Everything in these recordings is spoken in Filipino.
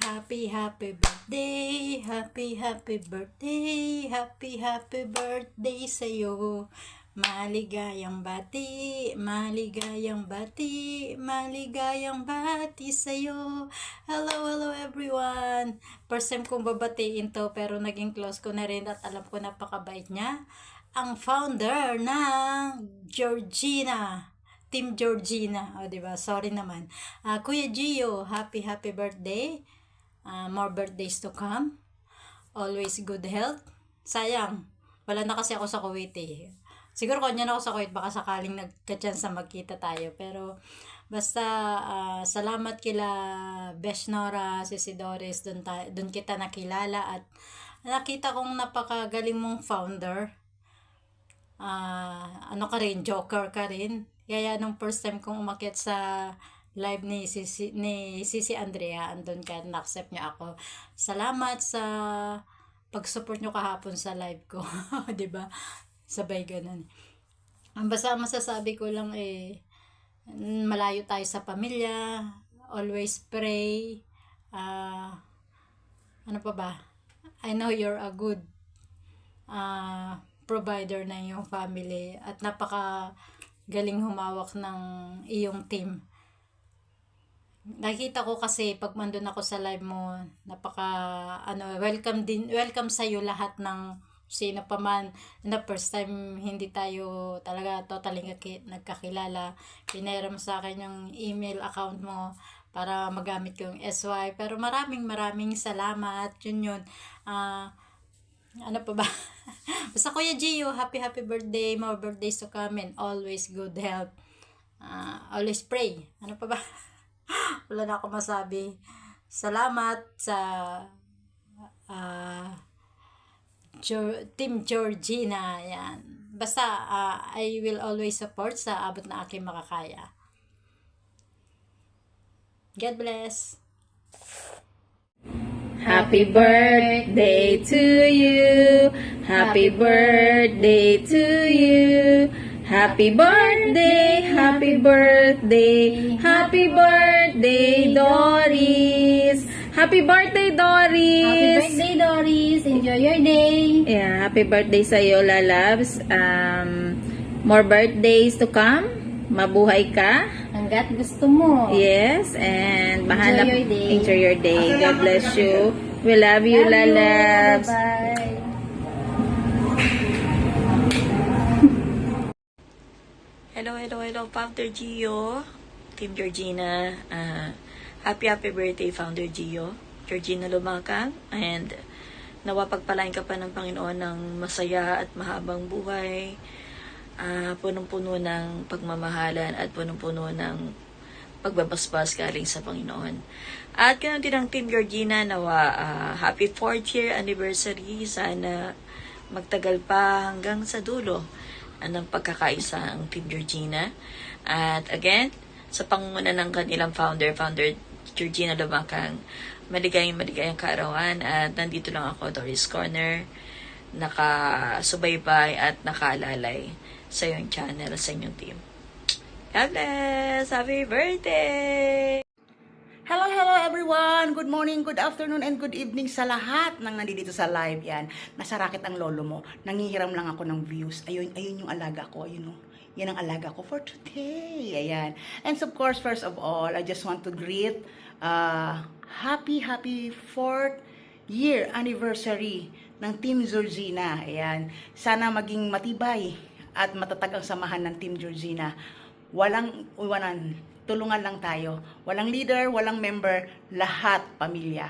Happy birthday, happy birthday, happy birthday sa'yo. Maligayang bati, maligayang bati, maligayang bati sa'yo. Hello everyone. First time kong babatiin to pero naging close ko na rin at alam ko napakabait niya. Ang founder ng Georgina. Team Georgina. O, diba? Sorry naman. Kuya Gio, happy birthday. More birthdays to come. Always good health. Sayang, wala na kasi ako sa Kuwait eh. Siguro kung yan ako sa Kuwait, baka sakaling nagka-chance na magkita tayo. Pero, basta, salamat kila Besh Nora, si Doris, dun kita nakilala at nakita kong napakagaling mong founder. Ano ka rin, joker ka rin. Kaya nung first time kong umakyat sa live ni Sisi Andrea, andun ka, na-accept niya ako. Salamat sa pag-support nyo kahapon sa live ko. 'Di ba? Sabay ganun. Ang basta masasabi ko lang malayo tayo sa pamilya, always pray. Ano pa ba? I know you're a good provider ng iyong family at napaka galing humawak ng iyong team. Nakita ko kasi pag mandun ako sa live mo, welcome sa iyo lahat ng sino pa man. Na first time hindi tayo talaga totally nagkakilala. Pinera mo sa akin yung email account mo para magamit ko yung SY. Pero maraming salamat. Yun. Ano pa ba? Basta Kuya Gio, happy birthday, more birthdays to come and always good health. Always pray. Ano pa ba? Wala na ako masabi. Salamat sa Team Georgina. Yan. Basta, I will always support sa abot na aking makakaya. God bless. Happy birthday to you. Happy birthday to you. Happy birthday, happy birthday, happy birthday, Doris. Happy birthday, Doris. Happy birthday, Doris. Enjoy your day. Yeah, happy birthday sa iyo, lalabs. More birthdays to come. Mabuhay ka. Hanggat gusto mo. Yes, and Enjoy your day. Enjoy your day. God bless you. We love you, lalabs. Bye-bye. Hello, Founder Gio, Team Georgina. Happy birthday, Founder Gio, Georgina Lumakang, and nawa pagpalain ka pa ng Panginoon ng masaya at mahabang buhay, punong-puno ng pagmamahalan at punong-puno ng pagbabasbas galing sa Panginoon. At ganoon din ang Team Georgina, nawa happy 4th year anniversary, sana magtagal pa hanggang sa dulo ng pagkakaisa ang Team Georgina. At again, sa pangunguna ng kanilang founder Georgina Lumakang, maligayang kaarawan. At nandito lang ako, Doris Corner, nakasubaybay at nakaalalay sa iyong channel, sa inyong team. God bless! Happy birthday! Hello everyone! Good morning, good afternoon, and good evening sa lahat ng nandito sa live yan. Nasa racket ang lolo mo. Nangihiram lang ako ng views. Ayun yung alaga ko. Ayun, yan ang alaga ko for today. Ayan. And of course, first of all, I just want to greet happy 4th year anniversary ng Team Georgina. Ayan. Sana maging matibay at matatag ang samahan ng Team Georgina. Walang iwanan. Tulungan lang tayo. Walang leader, walang member, lahat pamilya.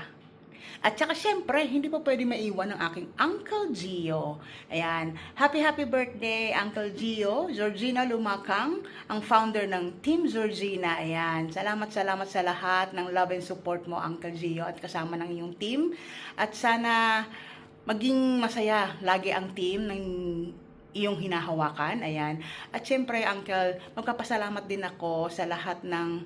At saka syempre, hindi po pwede maiwan ng aking Uncle Gio. Ayan. Happy birthday, Uncle Gio. Georgina Lumakang, ang founder ng Team Georgina. Ayan. Salamat sa lahat ng love and support mo, Uncle Gio, at kasama ng iyong team. At sana maging masaya lagi ang team ng iyong hinahawakan. Ayan. At syempre, Uncle, magpapasalamat din ako sa lahat ng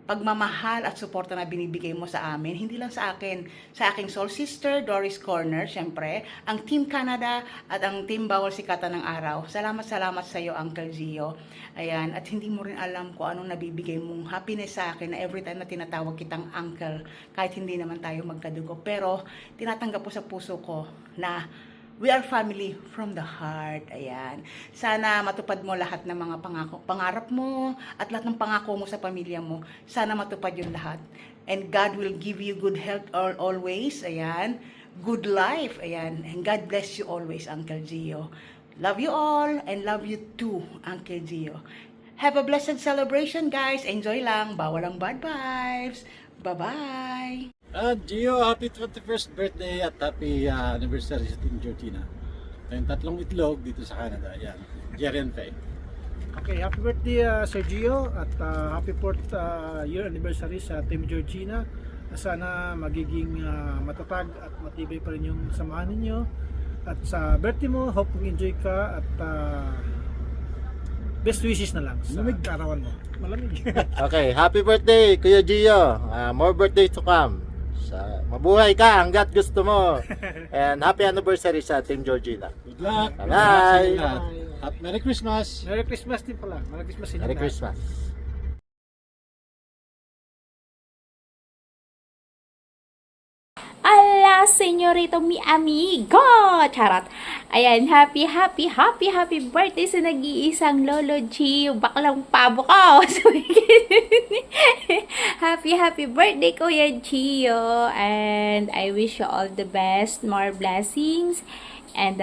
pagmamahal at suporta na binibigay mo sa amin, hindi lang sa akin, sa aking soul sister, Doris Corner, syempre, ang Team Canada at ang Team Bawal Sikatan ng Araw. Salamat sa iyo, Uncle Gio. Ayan, at hindi mo rin alam kung anong nabibigay mong happiness sa akin na every time na tinatawag kitang uncle, kahit hindi naman tayo magkadugo. Pero, tinatanggap po sa puso ko na we are family from the heart. Ayan. Sana matupad mo lahat ng mga pangarap mo at lahat ng pangako mo sa pamilya mo. Sana matupad yung lahat. And God will give you good health always. Ayan. Good life. Ayan. And God bless you always, Uncle Gio. Love you all and love you too, Uncle Gio. Have a blessed celebration, guys. Enjoy lang. Bawal ang bad vibes. Bye-bye. Gio, happy 21st birthday at happy anniversary sa Team Georgina. Tayong tatlong itlog dito sa Canada. Ayan, Jerry and Faye. Okay, happy birthday Sir Gio at happy 4th year anniversary sa Team Georgina. Sana magiging matatag at matibay pa rin yung samahan ninyo. At sa birthday mo, hope enjoy ka at best wishes na lang sa karawan mo. Malamig. Okay, happy birthday Kuya Gio. More birthdays to come. Mabuhay ka hanggat gusto mo. And happy anniversary sa Team Georgina. Good luck. Bye. At Merry Christmas. Merry Christmas din pala. Merry Christmas din. Merry Christmas. Ala, senyorito mi amigo! Charot! Ayan, happy birthday sa nag-iisang Lolo Gio. Baklang pabo ko! Happy birthday, Kuya Gio! And I wish you all the best, more blessings, and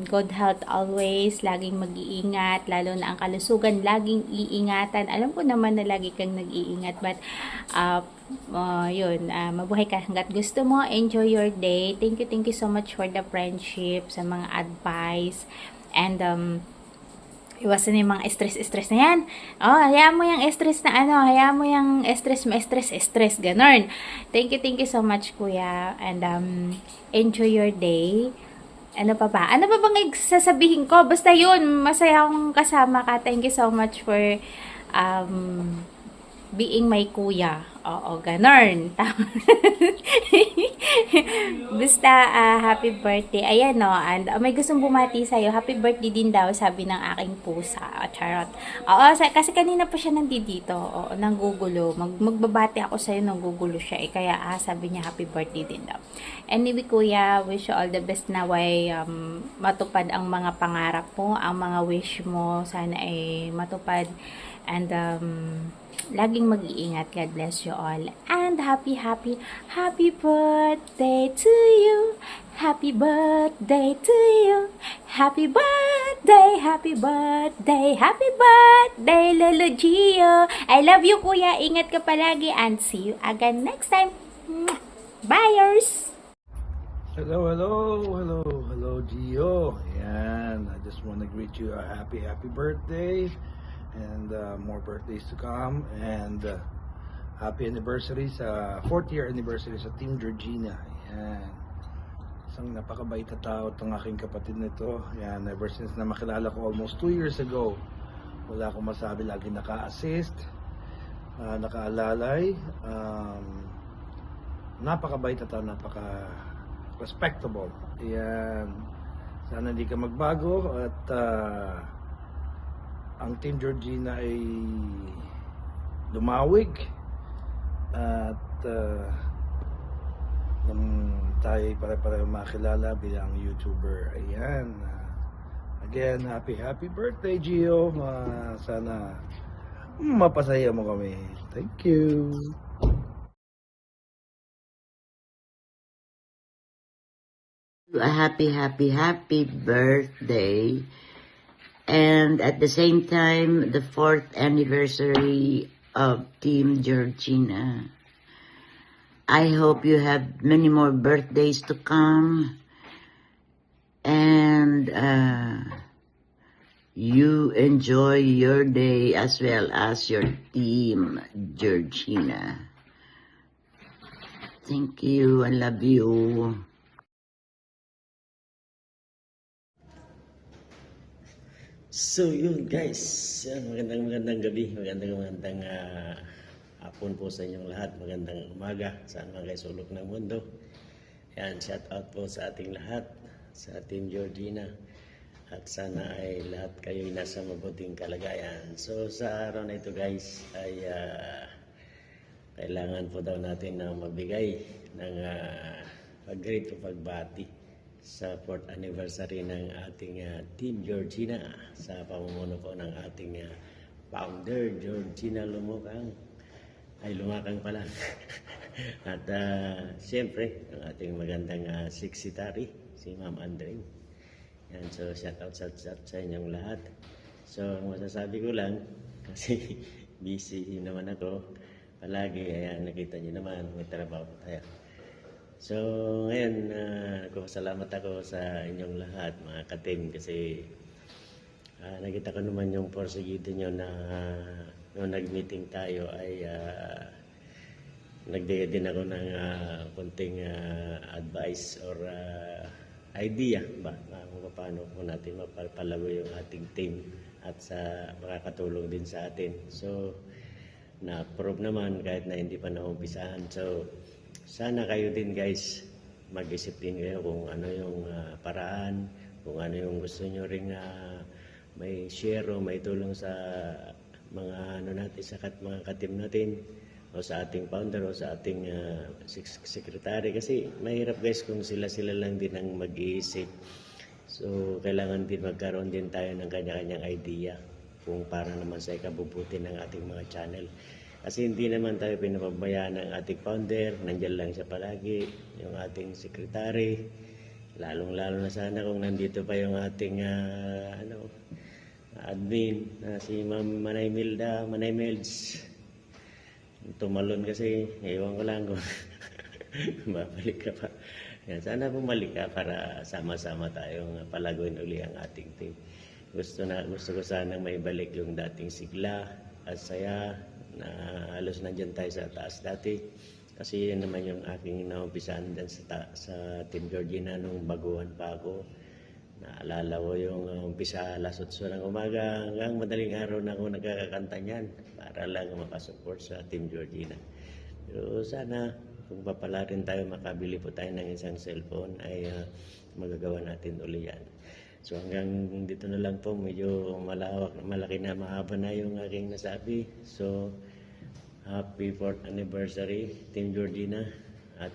good health always. Laging mag-iingat, lalo na ang kalusugan, laging iingatan. Alam ko naman na lagi kang nag-iingat, but mabuhay ka hanggat gusto mo. Enjoy your day. Thank you so much for the friendship, sa mga advice, and iwasan yung mga stress na yan. Hayaan mo yung stress na hayaan mo yung stress, ganon. Thank you so much, kuya, and enjoy your day. Ano pa ba? Ano pa bang sasabihin ko? Basta yun, masaya akong kasama ka. Thank you so much for being my kuya. Oo, ganon. Basta, happy birthday. Ayan, no, and may gustong bumati sa'yo. Happy birthday din daw, sabi ng aking pusa. Charot. Oo, kasi kanina pa siya nandito. Oo, nanggugulo. Magbabati ako sa'yo, nanggugulo siya. Kaya, sabi niya, happy birthday din daw. Anyway, kuya, wish you all the best na way matupad ang mga pangarap mo, ang mga wish mo. Sana ay matupad. And, laging mag-iingat. God bless you all. And happy birthday to you. Happy birthday to you. Happy birthday, Lolo Gio. I love you, kuya. Ingat ka palagi and see you again next time. Buyers! Hello, Gio. Ayan, I just want to greet you a happy birthday. And more birthdays to come, and happy anniversary sa 4th year anniversary sa Team Georgina. Yan. Isang napakabait na tao itong aking kapatid nito. Yan, ever since na makilala ko almost 2 years ago, wala akong masabi, lagi naka-assist, nakaalalay, napakabait na tao, napaka-respectable. Yan. Sana hindi ka magbago at ang Team Georgina ay lumawig at tayo pare-pareho makilala bilang YouTuber. Ayan. Again, happy birthday, Gio. Sana mapasaya mo kami. Thank you. A happy birthday. And at the same time, the 4th anniversary of Team Georgina. I hope you have many more birthdays to come. And you enjoy your day as well as your Team Georgina. Thank you. I love you. So yun guys, magandang gabi, magandang hapon po sa inyong lahat. Magandang umaga sa mga sulok ng mundo. Yan, shout out po sa ating lahat, sa Team Georgina. At sana ay lahat kayo nasa mabuting kalagayan. So sa araw na ito guys ay kailangan po daw natin na mabigay ng pag-greet o pagbati sa 4th anniversary ng ating Team Georgina sa pamumuno po ng ating founder Georgina Lumakang. Ay lumakang pala. At siyempre ang ating magandang secretary si Ma'am Andre. Yan, so shout out sa inyong lahat. So masasabi ko lang kasi busy naman ako palagi, ayan nakita niyo naman may trabaho tayo. So ngayon nagpapasalamat ako sa inyong lahat mga ka-team kasi nakita ko naman yung porsigido nyo na nung nag-meeting tayo ay nagbigay din ako ng konting advice or idea ba kung paano po natin mapapalago yung ating team at sa makakatulong din sa atin. So na-approve naman kahit na hindi pa naumpisahan. So sana kayo din guys mag-isip din kayo kung ano yung paraan, kung ano yung gusto nyo ring may share o may tulong sa mga natin sa mga ka-team natin o sa ating founder o sa ating secretary kasi mahirap guys kung sila lang din ang mag-iisip. So kailangan din magkaroon din tayo ng kanya-kanyang idea kung para naman sa ikabubuti ng ating mga channel. Kasi hindi naman tayo pinapabayaan ng ating founder, nandiyan lang siya palagi, yung ating secretary, lalong-lalo na sana kung nandito pa yung ating admin na si Ma'am Manay Milda, Manay Milds. Tumalon kasi, ewan ko lang kung babalik ka pa. Yan, sana bumalik ka para sama-sama tayong palaguin uli ang ating team. Gusto ko sana maibalik yung dating sigla at saya na halos nandyan tayo sa taas dati. Kasi yun naman yung aking naumpisahan din sa Team Georgina nung baguhan pa ako. Naalala ko yung umpisa alas 8 ng umaga hanggang madaling araw na ako nagkakakanta niyan para lang makasupport sa Team Georgina. Pero sana kung papala rin tayo makabili po tayo ng isang cellphone ay magagawa natin uli yan. So hanggang dito na lang po, medyo malaki na mahaba na yung aking nasabi. So happy 4th anniversary Team Georgina at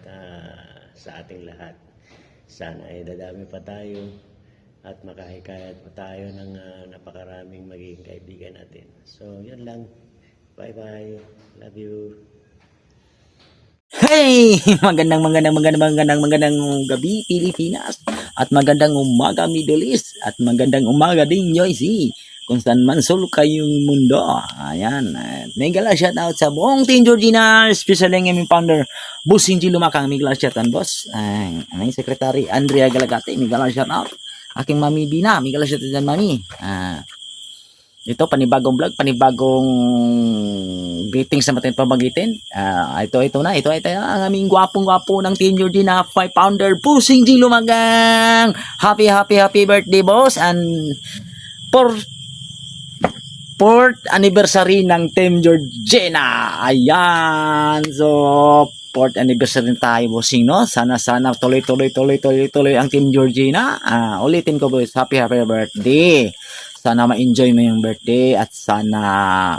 sa ating lahat. Sana ay dadami pa tayo at makahikayat pa tayo ng napakaraming magiging kaibigan natin. So yun lang. Bye-bye. Love you. Hey! Magandang gabi Pilipinas at magandang umaga Middle East at magandang umaga din UAC kung saan man sulok kayong mundo. Ayan. Mega shout out sa buong Team Georgina, especially ang aming founder Boss Hinji Lumakang. Mega shout out boss. Aming secretary Andrea Galagate. Mega shout out. Aking mami Bina. Mega shout out dyan mami. Ito panibagong vlog, panibagong greetings sa ating pamagitin. Ito na ang aming gwapong-gwapo ng Team Georgina 5 founder Pusing G Lumagang. Happy birthday boss and 4th anniversary ng Team Georgina. Ayan. So 4th anniversary tayo bossing no. Sana tuloy ang Team Georgina. Ulitin ko boss, happy birthday. Sana ma-enjoy mo yung birthday at sana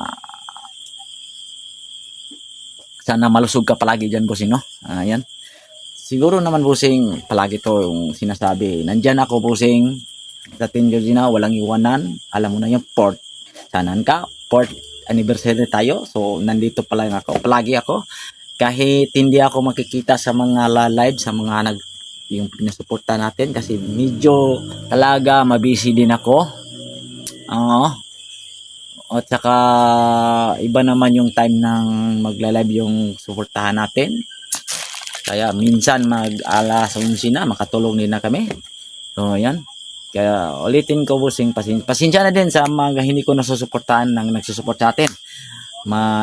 malusog ka palagi dyan, bossing, no? Ayan. Siguro naman, bossing, palagi to yung sinasabi. Nandyan ako, bossing, sa Team Georgina, walang iwanan. Alam mo na yung 4th. Sanan ka, 4th anniversary tayo. So, nandito pala ako. Palagi ako. Kahit hindi ako makikita sa mga live, sa mga yung pinasuporta natin kasi medyo talaga mabisi din ako. At saka iba naman yung time ng magla-live yung suportahan natin. Kaya minsan mag-alas 11 na, makatulong din na kami. So ayan. Kaya ulitin ko bossing, pasensya na din sa mga hindi ko nasusuportahan ng nagsusupport sa atin.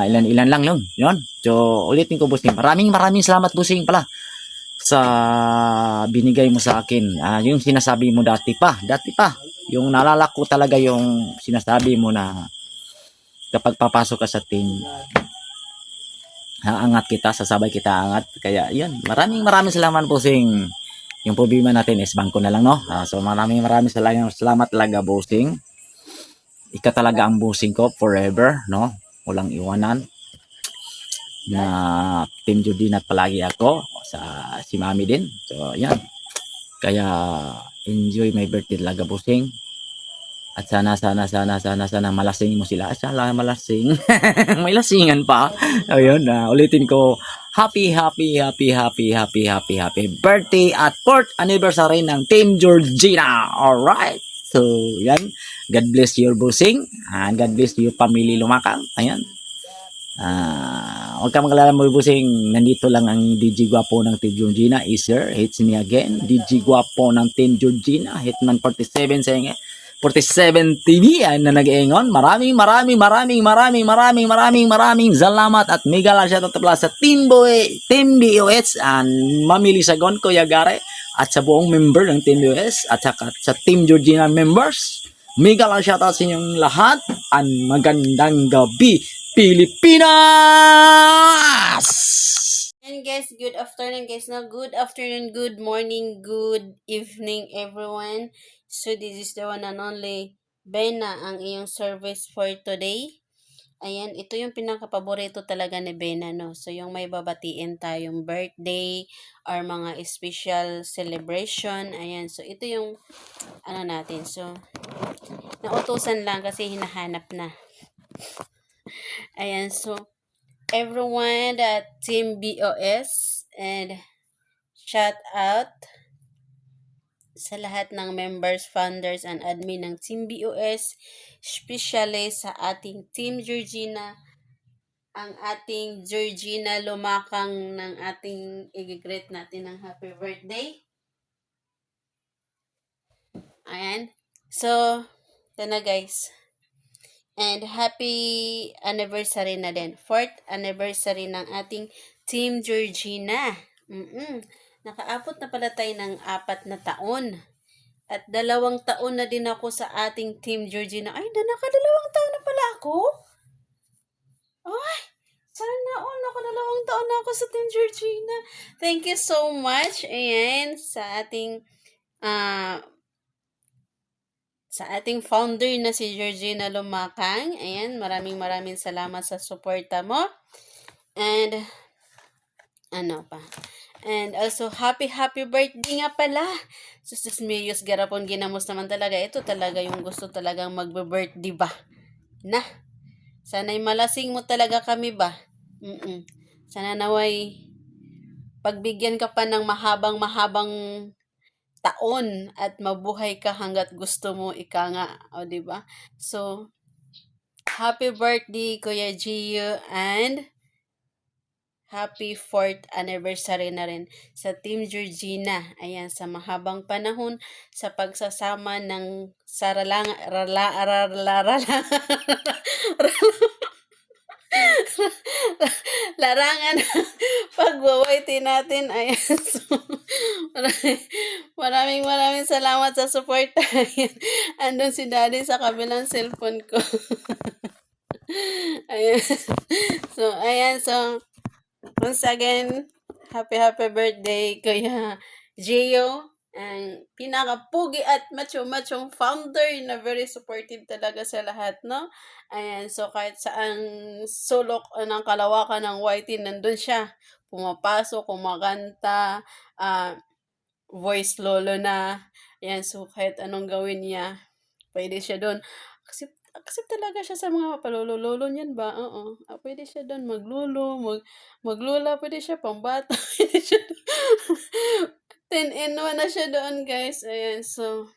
Ilan-ilan lang yun. So ulitin ko bossing. Maraming salamat bossing pala sa binigay mo sa akin. Yung sinasabi mo dati pa. Yung naalala ko talaga yung sinasabi mo na kapag papasok ka sa team, haangat kita, sasabay kita angat. Kaya yun, maraming salamat bossing. Yung problema natin is bangko na lang, no? So maraming salamat talaga bossing. Ika talaga ang bossing ko forever, no? Walang iwanan. Na Team Jordina palagi ako sa si Mami din. So yan. Kaya enjoy my birthday talaga bossing. At sana malasing mo sila. Sana malasing. May lasingan pa. Ayun, ulitin ko. Happy birthday at 4th anniversary ng Team Georgina. Alright. So, yan. God bless your bossing. And God bless your family Lumakang. Ayan. Huwag ka magalala mo bossing. Nandito lang ang DJ Guapo ng Team Georgina. Is here. It's me again. DJ Guapo ng Team Georgina. Hitman 47 saying 47 TV na nag-iingon. Maraming salamat at mega lang siya tatapla sa Team BOS and Mami Lisagon, Kuya Gare at sa buong member ng Team BOS at saka sa Team Georgina members. Mega lang siya sa inyong lahat and magandang gabi Pilipinas! And guys, good afternoon guys. Now, good afternoon, good morning, good evening everyone. So, this is the one and only Bena ang iyong service for today. Ayan, ito yung pinakapaborito talaga ni Bena, no? So, yung may babatiin tayong birthday or mga special celebration. Ayan, so ito yung ano natin. So, nautusan lang kasi hinahanap na. Ayan, so, everyone at Team BOS and shout out sa lahat ng members, founders, and admin ng Team BOS, especially sa ating Team Georgina, ang ating Georgina Lumakang ng ating i-greet natin ng happy birthday. Ayan. So, ito na guys. And happy anniversary na din. 4th anniversary ng ating Team Georgina. Nakaabot na pala tayo ng 4 na taon. At 2 taon na din ako sa ating Team Georgina. Ay, naka-2 taon na pala ako? Ay, sana all ako 2 taon na ako sa Team Georgina. Thank you so much. Ayan, sa ating founder na si Georgina Lumakang. Ayan, maraming salamat sa suporta mo. And, ano pa? And also, happy birthday nga pala. Sus Miyos Garapon, ginamos naman talaga. Ito talaga yung gusto talagang magbe-birthday ba? Na, sana'y malasing mo talaga kami ba? Sana naway pagbigyan ka pa ng mahabang taon at mabuhay ka hanggat gusto mo, ika nga. O, diba? So, happy birthday, Kuya Gio, and happy 4th anniversary na rin sa Team Georgina. Ayan, sa mahabang panahon sa pagsasama ng larangan pagwawaiti natin. Ayan, so, maraming salamat sa support. Andun si Daddy sa kabilang cellphone ko. Ayan. So, once again, happy birthday, Kuya Gio. Ang pinakapugi at macho-machong founder na very supportive talaga sa lahat, no? Ayan, so kahit saang sulok ng kalawakan ng YT, nandun siya. Pumapasok, kumakanta, voice lolo na. Ayan, so kahit anong gawin niya, pwede siya doon. Accept talaga siya sa mga palolo-lolo niyan ba? Oo. Pwede siya doon maglula, pwede siya pambata, pwede siya 10-in-1 na siya doon, guys. Ayan, so,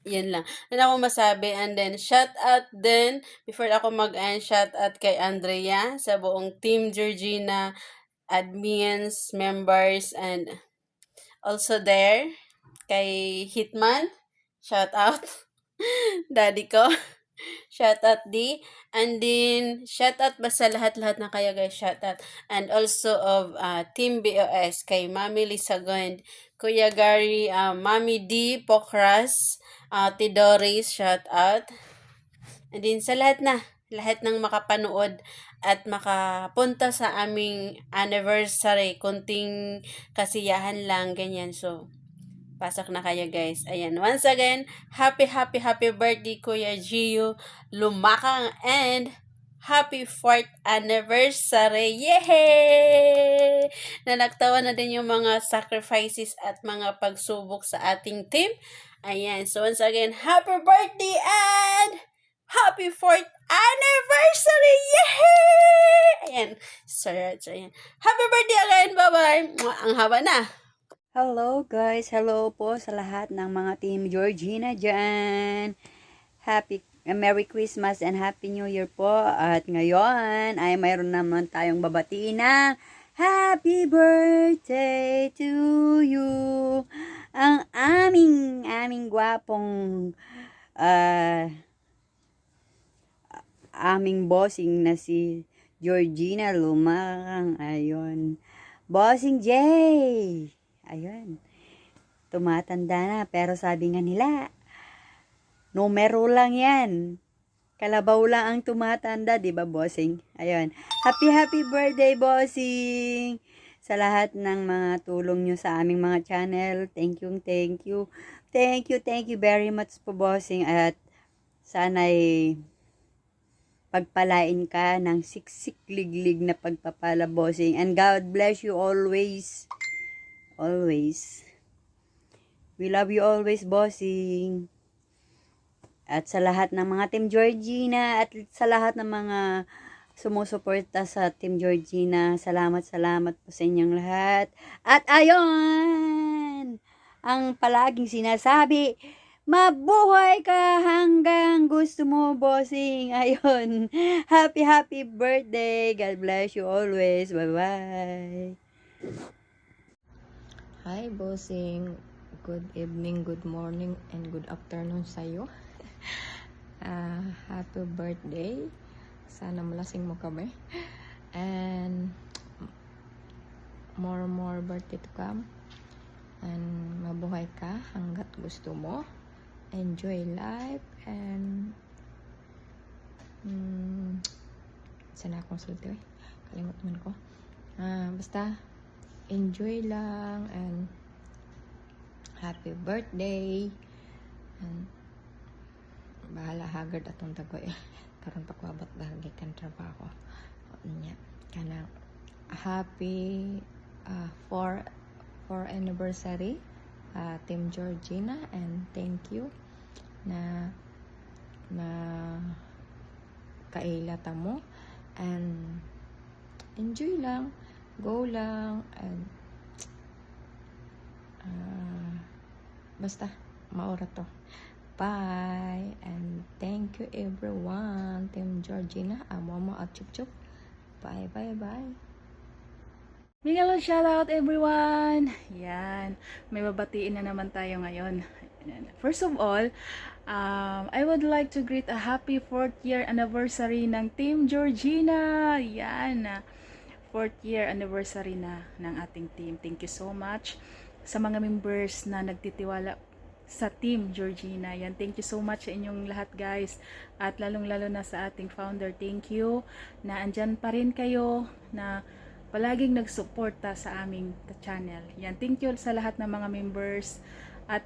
yan lang. Yan ako masabi. And then, shout out din, before ako mag-end, shout out kay Andrea, sa buong Team Georgina, admins, members, and also there, kay Hitman, shout out, daddy ko. Shout out D. And then, shout out ba sa lahat na kaya guys, shout out. And also of Team BOS, kay Mami Lisagon, Kuya Gary, Mami D. Pokras, Ate Doris, shout out. And then, sa lahat na lahat ng makapanood at makapunta sa aming anniversary. Kunting kasiyahan lang, ganyan. So, pasok na kayo guys. Ayan, once again, happy birthday Kuya Gio Lumakang and happy 4th anniversary! Yay! Nalaktawa na din yung mga sacrifices at mga pagsubok sa ating team. Ayan, so once again, happy birthday and happy 4th anniversary! Yay! Ayan, sorry, ayan. Happy birthday again! Bye-bye! Ang haba na! Hello guys, hello po sa lahat ng mga Team Georgina dyan. Merry Christmas and Happy New Year po. At ngayon ay mayroon naman tayong babatiin ng Happy Birthday to you. Ang aming gwapong aming bossing na si Georgina Lumakang. Ayun. Bossing Jay. Ayun. Tumatanda na. Pero sabi nga nila, numero lang yan. Kalabaw lang ang tumatanda, di ba, bossing? Ayun. Happy birthday, bossing! Sa lahat ng mga tulong nyo sa aming mga channel. Thank you. Thank you very much po, bossing. At sana'y pagpalain ka ng siksik liglig na pagpapala, bossing. And God bless you always. Always. We love you always, bossing. At sa lahat ng mga Team Georgina at sa lahat ng mga sumusuporta sa Team Georgina, salamat po sa inyong lahat. At ayon, ang palaging sinasabi, mabuhay ka hanggang gusto mo, bossing. Ayon, happy birthday. God bless you always. Bye-bye. Hi, bossing. Good evening, good morning, and good afternoon sa'yo. Happy birthday. Sana malasing mo kami. And more birthday to come. And mabuhay ka hanggat gusto mo. Enjoy life. And sana akong salito eh. Kalimot man ko. Basta enjoy lang and happy birthday. And bahala hagard atong tagoy karon pakwabot bahagi kan trabaho nya kana happy 4 anniversary Team Georgina, and thank you na kailata mo, and enjoy lang, go lang, and basta maura to. Bye, and thank you everyone. Team Georgina, amo at chup. Bye. Miguel, shout out everyone. Yan, may babatiin na naman tayo ngayon. First of all, I would like to greet a happy 4th year anniversary ng Team Georgina. Yan, 4th year anniversary na ng ating team. Thank you so much sa mga members na nagtitiwala sa Team Georgina. Yan, thank you so much sa inyong lahat, guys. At lalong-lalo na sa ating founder, thank you na andyan pa rin kayo, na palaging nagsuporta sa aming channel. Yan, thank you sa lahat ng mga members. At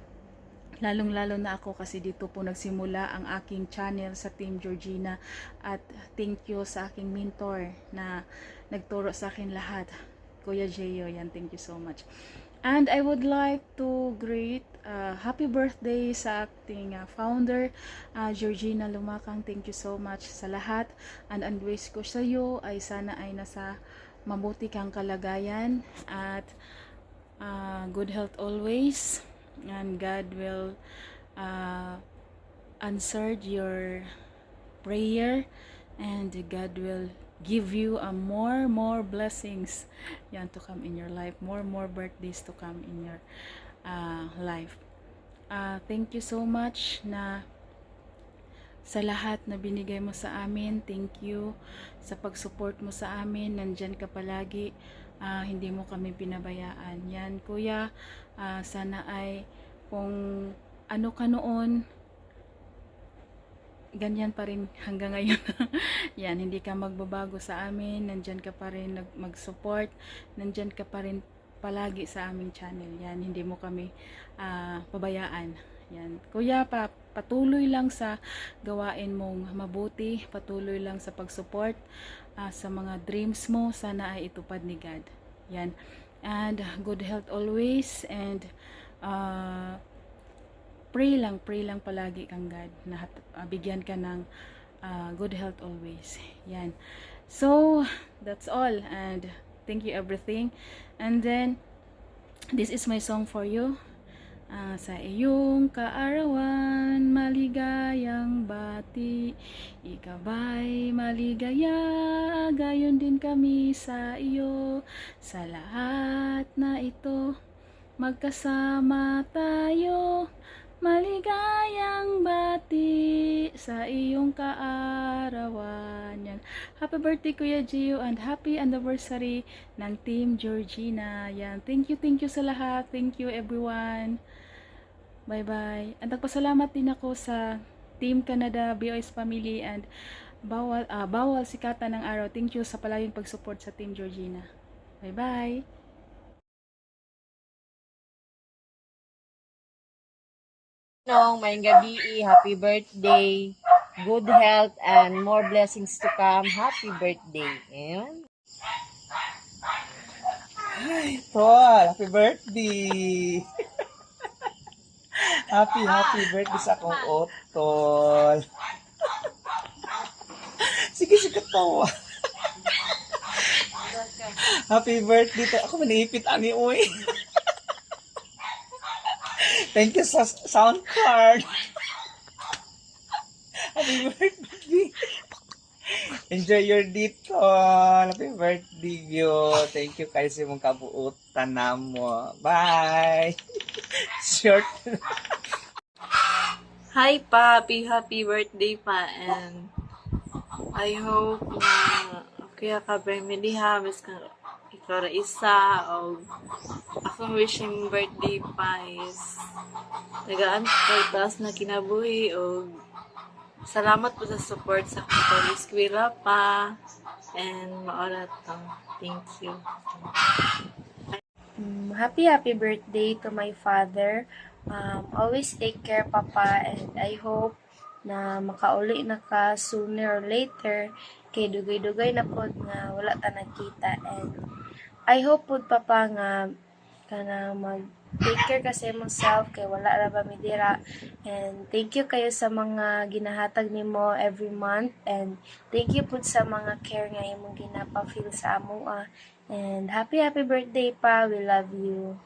lalong-lalo na ako kasi dito po nagsimula ang aking channel sa Team Georgina. At thank you sa aking mentor na nagturo sa akin lahat, Kuya Gio. Yan, thank you so much. And I would like to greet happy birthday sa ating founder, Georgina Lumakang. Thank you so much sa lahat. And ang wish ko sa iyo ay sana ay nasa mabuti kang kalagayan at good health always. And God will answer your prayer, and God will give you more blessings yan to come in your life, more birthdays to come in your life. Thank you so much na sa lahat na binigay mo sa amin. Thank you sa pag-support mo sa amin. Nandyan ka palagi, hindi mo kami pinabayaan. Yan, kuya, sana ay kung ano ka noon, ganyan pa rin hanggang ngayon. Yan, hindi ka magbabago sa amin, nandyan ka pa rin mag-support, nandyan ka pa rin palagi sa aming channel. Yan, hindi mo kami pabayaan. Yan, kuya, patuloy lang sa gawain mong mabuti, patuloy lang sa pag-support sa mga dreams mo, sana ay itupad ni God. Yan, and good health always, and pray lang palagi kang God na bigyan ka ng good health always. Yan, so that's all, and thank you everything. And then this is my song for you. Sa iyong kaarawan, maligayang bati, ikaba'y maligaya, gayon din kami sa iyo. Sa lahat na ito, magkasama tayo, maligayang bati sa iyong kaarawan. Yan. Happy birthday Kuya Gio, and happy anniversary ng Team Georgina. Yan. Thank you sa lahat. Thank you everyone. Bye-bye. At nagpasalamat din ako sa Team Canada, BOS Family, and Bawal Sikatan ng Araw. Thank you sa palayong pag-support sa Team Georgina. Bye-bye. Mayong gabi, happy birthday, good health, and more blessings to come. Happy birthday. Ayan. Hi, Tol, happy birthday. happy birthday sa akong Tol. Sige, tawa. Happy birthday to. Ako manipit ani, uy. Thank you sa sound card. Happy birthday. Enjoy your dito. Happy birthday, yo. Thank you kayo sa mong kabuutan na mo. Bye. Short. Hi, pa. Happy birthday pa. And I hope na kaya ka family ha. Mas kang ikaw ra isa. O akong wishing birthday pa is nagaan kay taas na kinabuhi. O salamat po sa support sa akong eskwela pa. And maorat ang thank you. Happy birthday to my father. Always take care, Papa, and I hope na makauli na ka sooner or later kay dugay-dugay na pod nga wala ta nakita, and I hope pod, Papa, nga kana mag take care kasi mong self kay wala ra ba midira, and thank you kayo sa mga ginahatag nimo every month, and thank you pod sa mga care nga imong ginapa-feel sa amo, and happy birthday pa, we love you.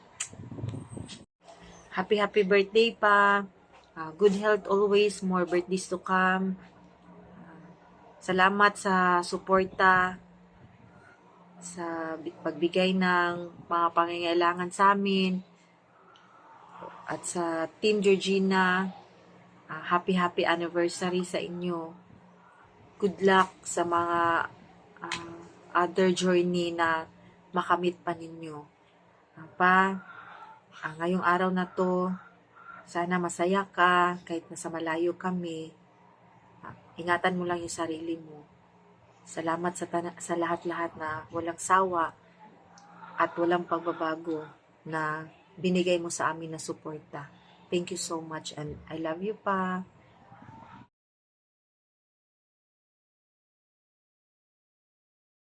Happy birthday pa. Good health always, more birthdays to come. Salamat sa suporta, sa pagbigay ng mga pangangailangan sa amin. At sa Team Georgina, happy anniversary sa inyo. Good luck sa mga other journey na makamit pa ninyo. Ngayong araw na to, sana masaya ka kahit nasa malayo kami. Ingatan mo lang yung sarili mo. Salamat sa lahat-lahat na walang sawa at walang pagbabago na binigay mo sa amin na suporta. Thank you so much, and I love you pa.